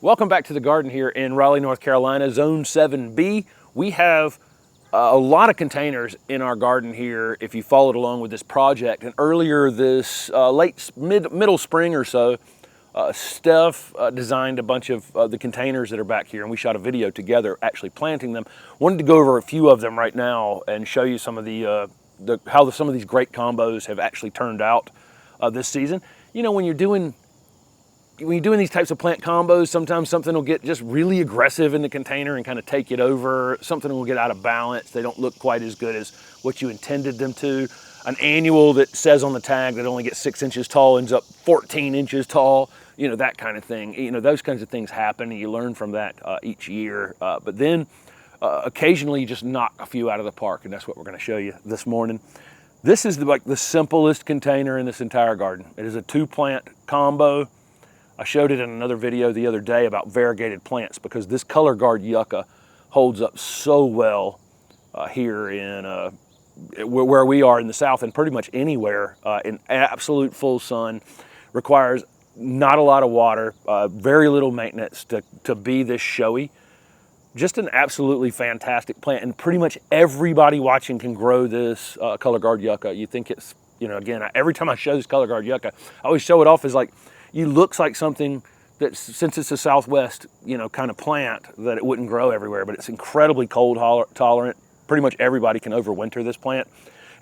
Welcome back to the garden here in Raleigh, North Carolina, Zone 7B. We have a lot of containers in our garden here if you followed along with this project. And earlier this middle spring or so, Steph designed a bunch of the containers that are back here, and we shot a video together actually planting them. Wanted to go over a few of them right now and show you some of how some of these great combos have actually turned out this season. You know, when you're doing these types of plant combos, sometimes something will get just really aggressive in the container and kind of take it over. Something will get out of balance. They don't look quite as good as what you intended them to. An annual that says on the tag that only gets 6 inches tall ends up 14 inches tall. You know, that kind of thing. You know, those kinds of things happen, and you learn from that each year. But then occasionally you just knock a few out of the park, and that's what we're going to show you this morning. This is like the simplest container in this entire garden. It is a 2-plant combo. I showed it in another video the other day about variegated plants because this color guard yucca holds up so well here in where we are in the south, and pretty much anywhere in absolute full sun. Requires not a lot of water, very little maintenance to be this showy. Just an absolutely fantastic plant, and pretty much everybody watching can grow this color guard yucca. You think it's, you know, again, every time I show this color guard yucca, I always show it off as like, it looks like something that, since it's a Southwest, you know, kind of plant, that it wouldn't grow everywhere, but it's incredibly cold tolerant. Pretty much everybody can overwinter this plant.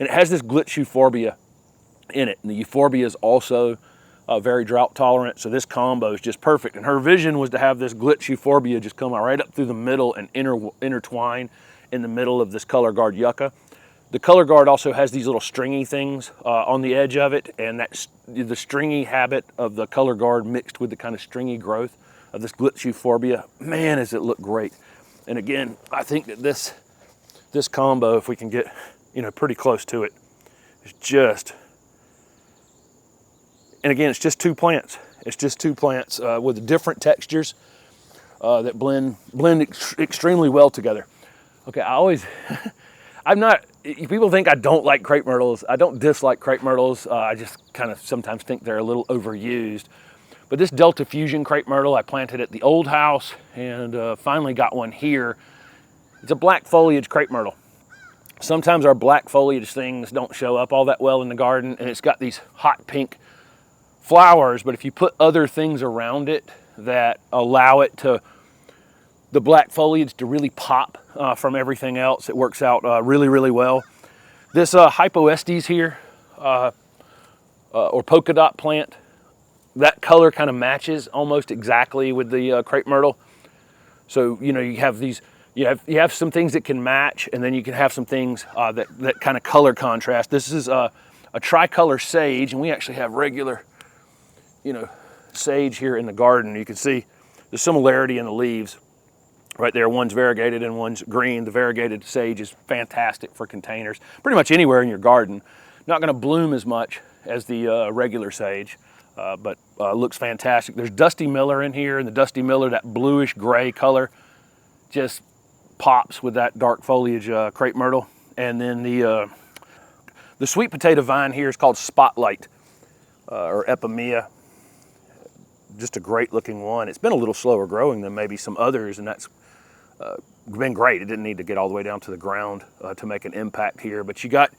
And it has this Glitz Euphorbia in it. And the Euphorbia is also very drought tolerant, so this combo is just perfect. And her vision was to have this Glitz Euphorbia just come right up through the middle and intertwine in the middle of this color guard yucca. The color guard also has these little stringy things on the edge of it, and that's the stringy habit of the color guard mixed with the kind of stringy growth of this Glitz Euphorbia. Man, does it look great. And again, I think that this combo, if we can get, you know, pretty close to it, is just, and again, it's just 2 plants. It's just 2 plants with different textures that blend extremely well together. Okay, I always, people think I don't like crepe myrtles. I don't dislike crepe myrtles. I just kind of sometimes think they're a little overused. But this Delta Fusion crepe myrtle I planted at the old house and finally got one here. It's a black foliage crepe myrtle. Sometimes our black foliage things don't show up all that well in the garden, and it's got these hot pink flowers, but if you put other things around it that allow it to, the black foliage to really pop from everything else, it works out really, really well. This Hypoestes here, or polka dot plant, that color kind of matches almost exactly with the crepe myrtle. So, you know, you have these, you have some things that can match, and then you can have some things that kind of color contrast. This is a tricolor sage, and we actually have regular, you know, sage here in the garden. You can see the similarity in the leaves. Right there, one's variegated and one's green. The variegated sage is fantastic for containers, pretty much anywhere in your garden. Not going to bloom as much as the regular sage, but looks fantastic. There's Dusty Miller in here, and the Dusty Miller, that bluish gray color, just pops with that dark foliage crepe myrtle. And then the sweet potato vine here is called Spotlight or Epimea. Just a great looking one. It's been a little slower growing than maybe some others, and that's been great. It didn't need to get all the way down to the ground to make an impact here. But you got,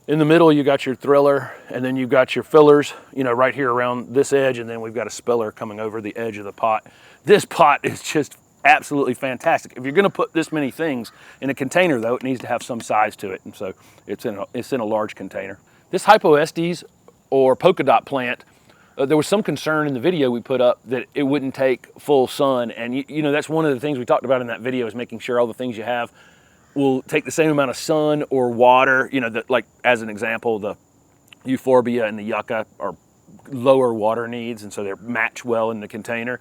in the middle, you got your thriller, and then you've got your fillers, you know, right here around this edge, and then we've got a spiller coming over the edge of the pot. This pot is just absolutely fantastic. If you're going to put this many things in a container, though, it needs to have some size to it, and so it's in a large container. This Hypoestes or polka dot plant, there was some concern in the video we put up that it wouldn't take full sun, and you know, that's one of the things we talked about in that video, is making sure all the things you have will take the same amount of sun or water. You know, that, like as an example, the Euphorbia and the yucca are lower water needs, and so they match well in the container.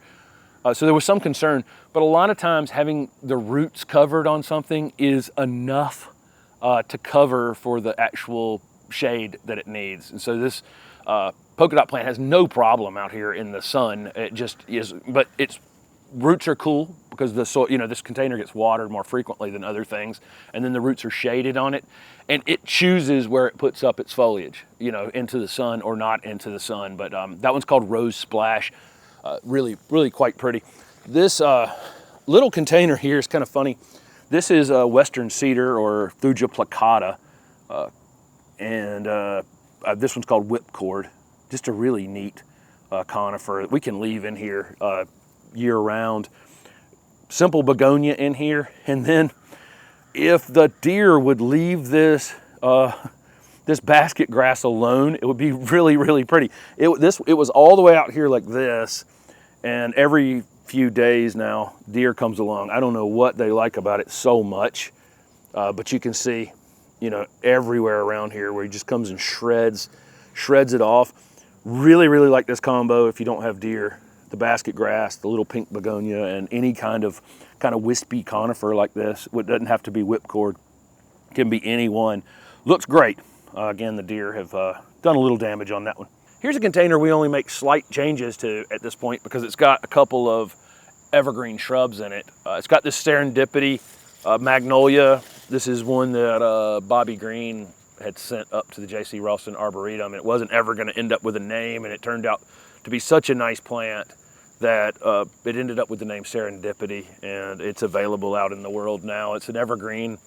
So there was some concern, but a lot of times having the roots covered on something is enough to cover for the actual shade that it needs. And so this polka dot plant has no problem out here in the sun. It just is, but its roots are cool because the soil, you know, this container gets watered more frequently than other things, and then the roots are shaded on it, and it chooses where it puts up its foliage, you know, into the sun or not into the sun. But that one's called Rose Splash. Really, really quite pretty. This little container here is kind of funny. This is a Western cedar or Thuja plicata, and this one's called Whipcord. Just a really neat conifer that we can leave in here year round. Simple begonia in here, and then if the deer would leave this this basket grass alone, it would be really, really pretty. It was all the way out here like this, and every few days now, deer comes along. I don't know what they like about it so much, but you can see, you know, everywhere around here where he just comes and shreds it off. Really, really like this combo if you don't have deer. The basket grass, the little pink begonia, and any kind of wispy conifer like this. It doesn't have to be whipcord. It can be any one. Looks great. Again, the deer have done a little damage on that one. Here's a container we only make slight changes to at this point because it's got a couple of evergreen shrubs in it. It's got this Serendipity magnolia. This is one that Bobby Green had sent up to the J.C. Ralston Arboretum, and it wasn't ever going to end up with a name, and it turned out to be such a nice plant that it ended up with the name Serendipity, and it's available out in the world now. It's an evergreen.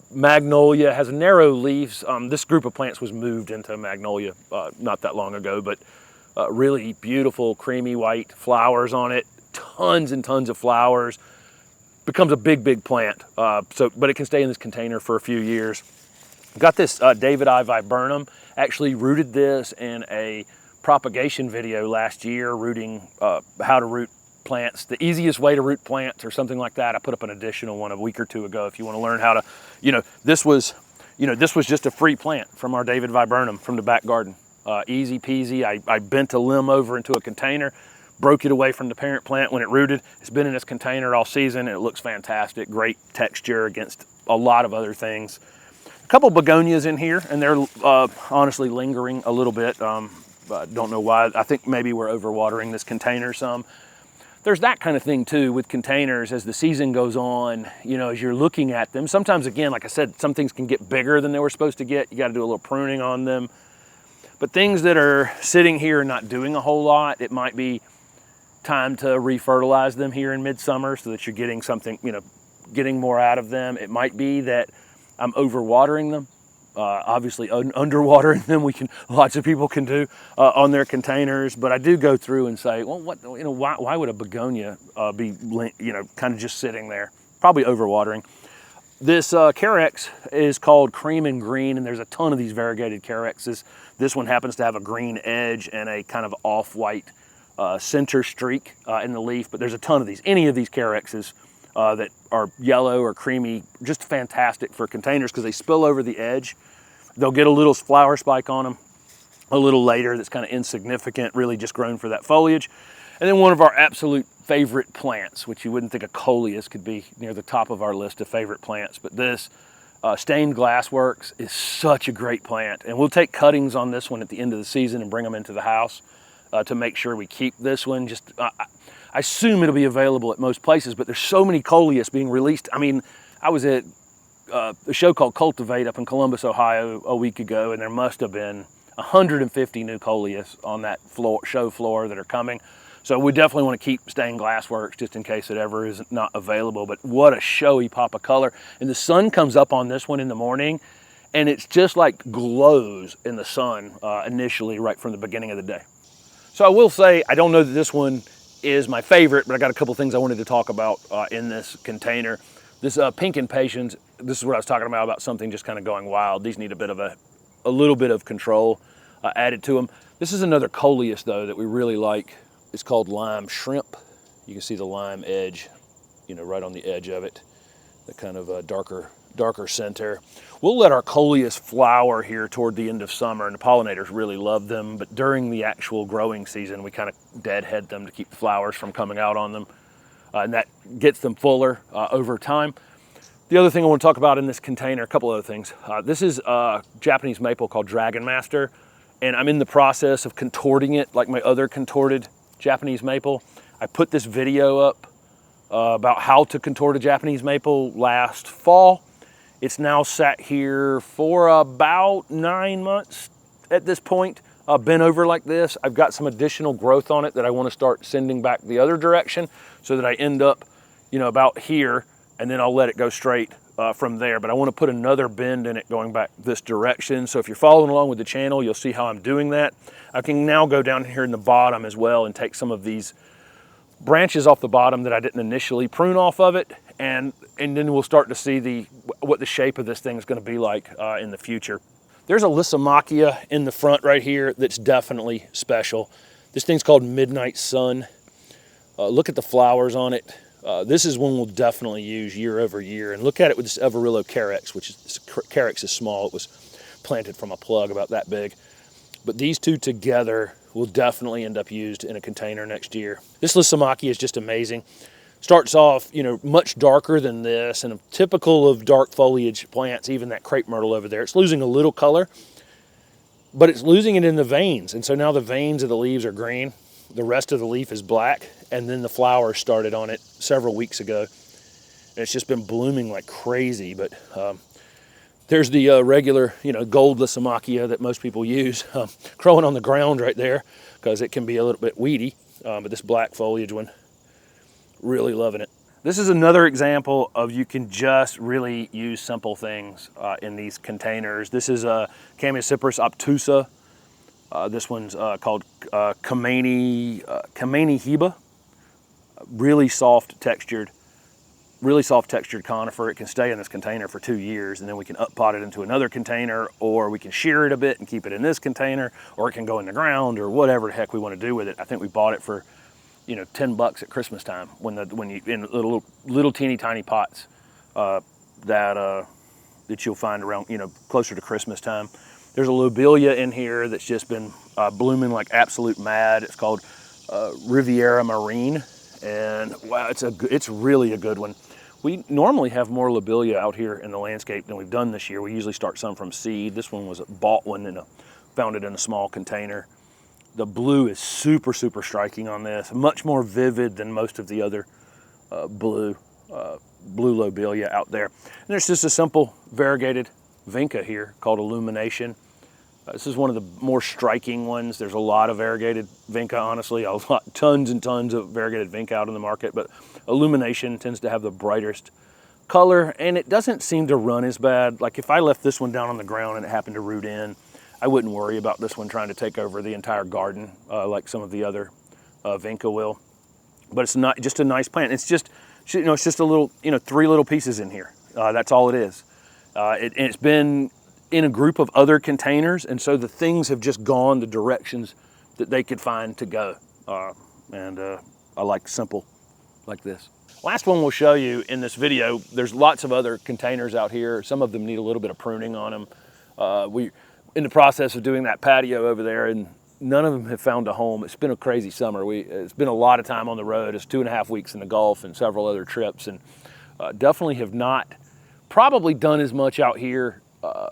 Magnolia has narrow leaves. This group of plants was moved into magnolia not that long ago, but really beautiful creamy white flowers on it, tons and tons of flowers. Becomes a big, big plant, but it can stay in this container for a few years. Got this davidii viburnum. Actually rooted this in a propagation video last year, rooting how to root plants, the easiest way to root plants or something like that. I put up an additional one a week or two ago if you want to learn how to, this was just a free plant from our David viburnum from the back garden. Easy peasy. I bent a limb over into a container, broke it away from the parent plant when it rooted. It's been in this container all season, and it looks fantastic. Great texture against a lot of other things. A couple begonias in here, and they're honestly lingering a little bit. Don't know why. I think maybe we're overwatering this container some. There's that kind of thing too with containers as the season goes on, as you're looking at them. Sometimes, again, like I said, some things can get bigger than they were supposed to get. You got to do a little pruning on them. But things that are sitting here and not doing a whole lot, it might be time to refertilize them here in midsummer so that you're getting something, getting more out of them. It might be that I'm overwatering them. Obviously underwatering them, lots of people can do on their containers, but I do go through and say, well, why would a begonia be, kind of just sitting there? Probably overwatering. This Carex is called Cream and Green, and there's a ton of these variegated Carexes. This one happens to have a green edge and a kind of off-white center streak in the leaf, but there's a ton of these. Any of these Carexes that are yellow or creamy, just fantastic for containers because they spill over the edge. They'll get a little flower spike on them a little later that's kind of insignificant, really just grown for that foliage. And then one of our absolute favorite plants, which you wouldn't think a Coleus could be near the top of our list of favorite plants, but this stained glass works is such a great plant. And we'll take cuttings on this one at the end of the season and bring them into the house to make sure we keep this one. I assume it'll be available at most places, but there's so many Coleus being released. I mean, I was at a show called Cultivate up in Columbus, Ohio a week ago, and there must have been 150 new Coleus on that show floor that are coming. So we definitely want to keep stained glass works just in case it ever is not available. But what a showy pop of color. And the sun comes up on this one in the morning, and it's just like glows in the sun initially right from the beginning of the day. So I will say, I don't know that this one is my favorite, but I got a couple things I wanted to talk about in this container. This pink impatiens, this is what I was talking about something just kind of going wild. These need a little bit of control added to them. This is another Coleus though that we really like. It's called Lime Shrimp. You can see the lime edge, right on the edge of it, the kind of darker center. We'll let our Coleus flower here toward the end of summer, and the pollinators really love them, but during the actual growing season, we kind of deadhead them to keep the flowers from coming out on them, and that gets them fuller over time. The other thing I want to talk about in this container, a couple other things. This is a Japanese maple called Dragon Master, and I'm in the process of contorting it like my other contorted Japanese maple. I put this video up about how to contort a Japanese maple last fall. It's now sat here for about 9 months at this point. bent over like this, I've got some additional growth on it that I want to start sending back the other direction so that I end up, you know, about here, and then I'll let it go straight from there. But I want to put another bend in it going back this direction. So if you're following along with the channel, you'll see how I'm doing that. I can now go down here in the bottom as well and take some of these branches off the bottom that I didn't initially prune off of it, and then we'll start to see what the shape of this thing is going to be like in the future. There's a Lysimachia in the front right here that's definitely special. This thing's called Midnight Sun. Look at the flowers on it. This is one we'll definitely use year over year. And look at it with this Everillo Carex, which is, Carex is small. It was planted from a plug about that big. But these two together will definitely end up used in a container next year. This Lysimachia is just amazing. Starts off, you know, much darker than this, and typical of dark foliage plants, even that Crapemyrtle over there, it's losing a little color, but it's losing it in the veins. And so now the veins of the leaves are green, the rest of the leaf is black, and then the flowers started on it several weeks ago. And it's just been blooming like crazy. But there's the regular, you know, gold Lysimachia that most people use, growing on the ground right there, because it can be a little bit weedy. But this black foliage one, really loving it. This is another example of you can just really use simple things in these containers. This is a Chamaecyparis obtusa. This one's called Kamaeni Hiba. Really soft textured conifer. It can stay in this container for 2 years, and then we can up-pot it into another container, or we can shear it a bit and keep it in this container, or it can go in the ground, or whatever the heck we want to do with it. I think we bought it for, you know, $10 at Christmas time when you in little teeny tiny pots that you'll find around, you know, closer to Christmas time. There's a Lobelia in here that's just been blooming like absolute mad. It's called Riviera Marine, and wow, it's really a good one. We normally have more Lobelia out here in the landscape than we've done this year. We usually start some from seed. This one was a bought one and found it in a small container. The blue is super, super striking on this, much more vivid than most of the other blue Lobelia out there. And there's just a simple variegated Vinca here called Illumination. This is one of the more striking ones. There's a lot of variegated Vinca, honestly, tons and tons of variegated Vinca out in the market, but Illumination tends to have the brightest color, and it doesn't seem to run as bad. Like if I left this one down on the ground and it happened to root in, I wouldn't worry about this one trying to take over the entire garden like some of the other Vinca will. But it's not just a nice plant. It's just, you know, it's just a little, you know, 3 little pieces in here. That's all it is. It's been in a group of other containers, and so the things have just gone the directions that they could find to go. I like simple like this. Last one we'll show you in this video. There's lots of other containers out here. Some of them need a little bit of pruning on them. We're in the process of doing that patio over there, and none of them have found a home. It's been a crazy summer. It's been a lot of time on the road. It's 2.5 weeks in the Gulf and several other trips, and definitely have not probably done as much out here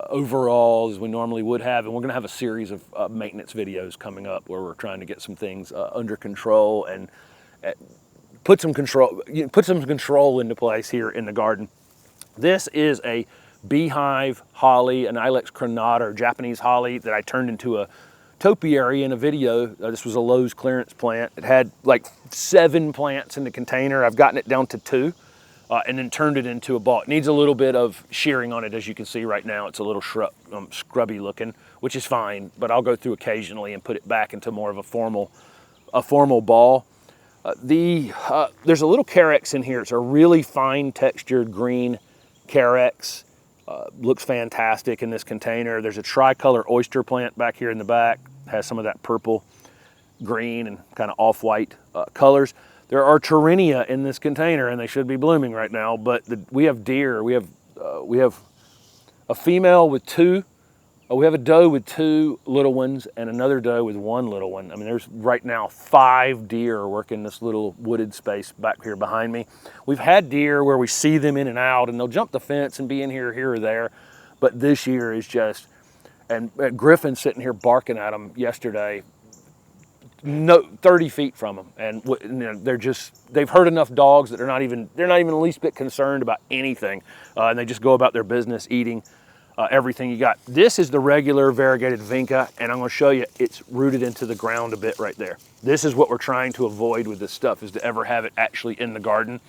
overall as we normally would have. And we're going to have a series of maintenance videos coming up where we're trying to get some things under control and put some control into place here in the garden. This is a Beehive holly, an Ilex crenata, or Japanese holly, that I turned into a topiary in a video. This was a Lowe's clearance plant. It had like 7 plants in the container. I've gotten it down to 2 and then turned it into a ball. It needs a little bit of shearing on it, as you can see right now. It's a little scrubby looking, which is fine, but I'll go through occasionally and put it back into more of a formal ball. There's a little Carex in here. It's a really fine textured green Carex. Looks fantastic in this container. There's a Tricolor Oyster plant back here in the back. Has some of that purple, green, and kind of off-white colors. There are Torrenia in this container, and they should be blooming right now, but we have deer. We have a female with 2. We have a doe with 2 little ones and another doe with 1 little one. I mean, there's right now 5 deer working this little wooded space back here behind me. We've had deer where we see them in and out, and they'll jump the fence and be in here or there. But this year is just, and Griffin's sitting here barking at them yesterday, 30 feet from them, and you know, they've heard enough dogs that they're not even the least bit concerned about anything, and they just go about their business eating. everything you got. This is the regular variegated Vinca, and I'm going to show you it's rooted into the ground a bit right there. This is what we're trying to avoid with this stuff, is to ever have it actually in the garden.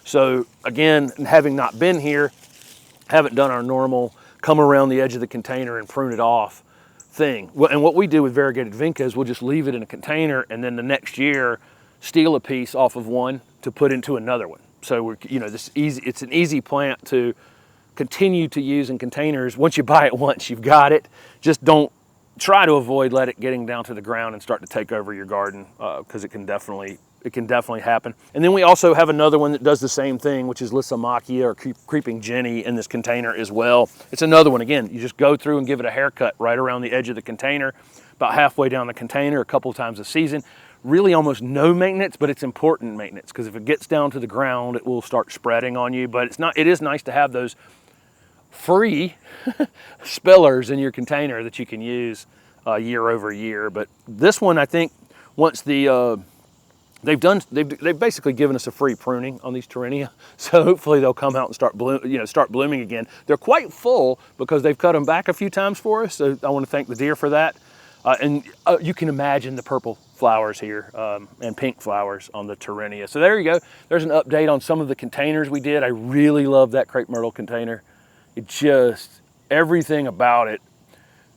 So again, having not been here, haven't done our normal come around the edge of the container and prune it off thing. And what we do with variegated Vinca is we'll just leave it in a container, and then the next year steal a piece off of one to put into another one. So we're, you know, it's an easy plant to continue to use in containers. Once you buy it once, you've got it. Just don't try to avoid let it getting down to the ground and start to take over your garden, because it can definitely happen. And then we also have another one that does the same thing, which is Lysimachia or creeping Jenny in this container as well. It's another one. Again, you just go through and give it a haircut right around the edge of the container, about halfway down the container, a couple of times a season. Really almost no maintenance, but it's important maintenance, because if it gets down to the ground, it will start spreading on you. But it is nice to have those free spillers in your container that you can use year over year. But this one, I think, once they've basically given us a free pruning on these Torrenia, so hopefully they'll come out and start blooming again. They're quite full because they've cut them back a few times for us, so I want to thank the deer for that. And you can imagine the purple flowers here and pink flowers on the Torrenia. So there you go. There's an update on some of the containers we did. I really love that Crapemyrtle container. It just, everything about it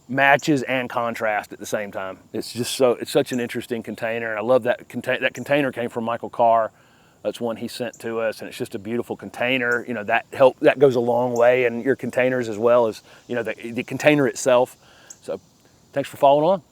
matches and contrasts at the same time. It's just it's such an interesting container. And I love that that container came from Michael Carr. That's one he sent to us, and it's just a beautiful container. You know, that goes a long way in your containers as well as, you know, the container itself. So thanks for following along.